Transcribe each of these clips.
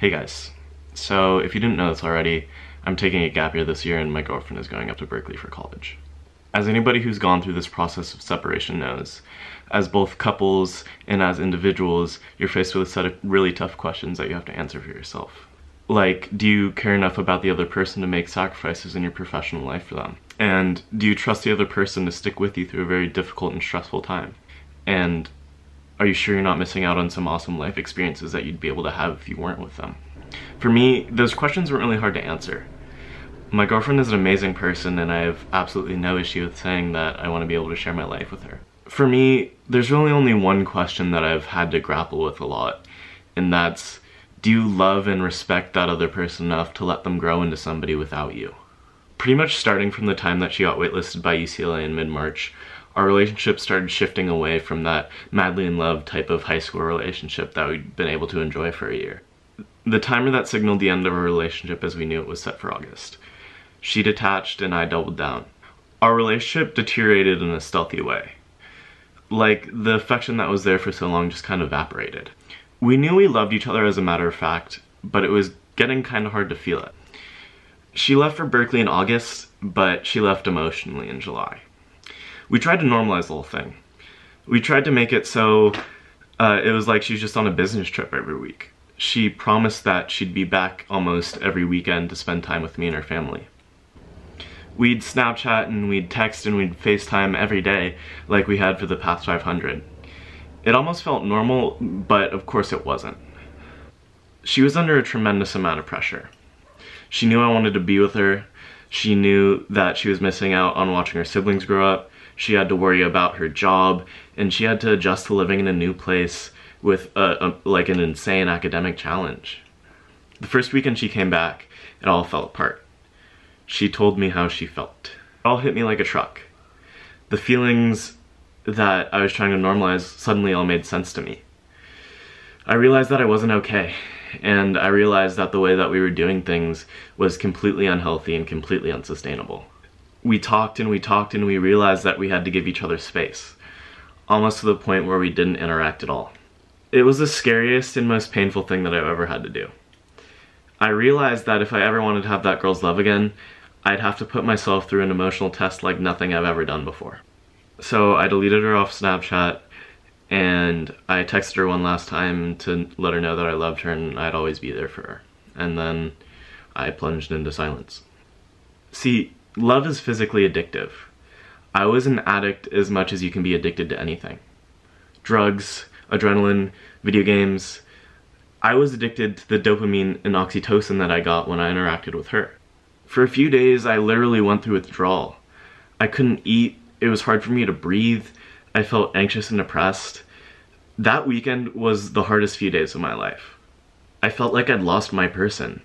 Hey guys, so if you didn't know this already, I'm taking a gap year this year and my girlfriend is going up to Berkeley for college. As anybody who's gone through this process of separation knows, as both couples and as individuals, you're faced with a set of really tough questions that you have to answer for yourself. Like, do you care enough about the other person to make sacrifices in your professional life for them? And do you trust the other person to stick with you through a very difficult and stressful time? And are you sure you're not missing out on some awesome life experiences that you'd be able to have if you weren't with them? For me, those questions weren't really hard to answer. My girlfriend is an amazing person and I have absolutely no issue with saying that I want to be able to share my life with her. For me, there's really only one question that I've had to grapple with a lot, and that's, do you love and respect that other person enough to let them grow into somebody without you? Pretty much starting from the time that she got waitlisted by UCLA in mid-March, our relationship started shifting away from that madly in love type of high school relationship that we'd been able to enjoy for a year. The timer that signaled the end of our relationship as we knew it was set for August. She detached and I doubled down. Our relationship deteriorated in a stealthy way. Like, the affection that was there for so long just kind of evaporated. We knew we loved each other as a matter of fact, but it was getting kind of hard to feel it. She left for Berkeley in August, but she left emotionally in July. We tried to normalize the whole thing. We tried to make it so it was like she was just on a business trip every week. She promised that she'd be back almost every weekend to spend time with me and her family. We'd Snapchat and we'd text and we'd FaceTime every day like we had for the past 500. It almost felt normal, but of course it wasn't. She was under a tremendous amount of pressure. She knew I wanted to be with her. She knew that she was missing out on watching her siblings grow up. She had to worry about her job, and she had to adjust to living in a new place with like an insane academic challenge. The first weekend she came back, it all fell apart. She told me how she felt. It all hit me like a truck. The feelings that I was trying to normalize suddenly all made sense to me. I realized that I wasn't okay, and I realized that the way that we were doing things was completely unhealthy and completely unsustainable. We talked and we realized that we had to give each other space, almost to the point where we didn't interact at all. It was the scariest and most painful thing that I've ever had to do. I realized that if I ever wanted to have that girl's love again, I'd have to put myself through an emotional test like nothing I've ever done before. So I deleted her off Snapchat, and I texted her one last time to let her know that I loved her and I'd always be there for her. And then I plunged into silence. See, love is physically addictive. I was an addict as much as you can be addicted to anything. Drugs, adrenaline, video games. I was addicted to the dopamine and oxytocin that I got when I interacted with her. For a few days, I literally went through withdrawal. I couldn't eat. It was hard for me to breathe. I felt anxious and depressed. That weekend was the hardest few days of my life. I felt like I'd lost my person.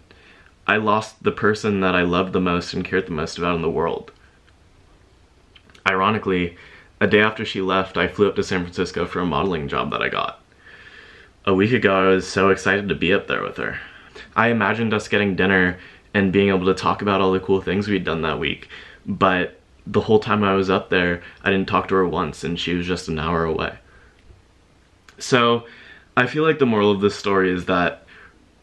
I lost the person that I loved the most and cared the most about in the world. Ironically, a day after she left, I flew up to San Francisco for a modeling job that I got. A week ago, I was so excited to be up there with her. I imagined us getting dinner and being able to talk about all the cool things we'd done that week, but the whole time I was up there, I didn't talk to her once, and she was just an hour away. So, I feel like the moral of this story is that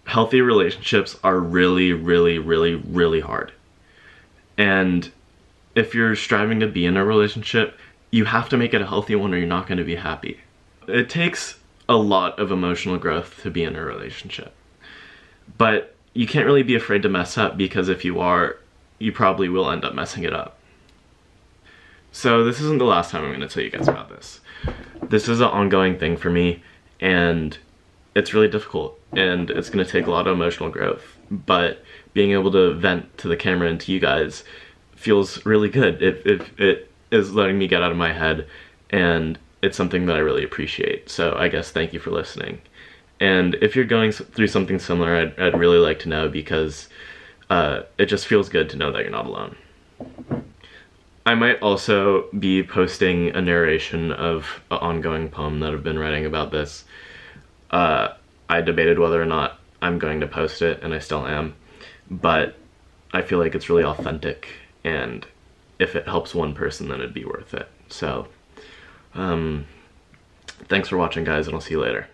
healthy relationships are really, really, really, really hard. And if you're striving to be in a relationship, you have to make it a healthy one or you're not going to be happy. It takes a lot of emotional growth to be in a relationship. But you can't really be afraid to mess up, because if you are, you probably will end up messing it up. So this isn't the last time I'm going to tell you guys about this. This is an ongoing thing for me, and it's really difficult, and it's going to take a lot of emotional growth. But being able to vent to the camera and to you guys feels really good. It is letting me get out of my head, and it's something that I really appreciate. So I guess thank you for listening. And if you're going through something similar, I'd really like to know, because it just feels good to know that you're not alone. I might also be posting a narration of an ongoing poem that I've been writing about this. I debated whether or not I'm going to post it, and I still am, but I feel like it's really authentic, and if it helps one person, then it'd be worth it. So, thanks for watching, guys, and I'll see you later.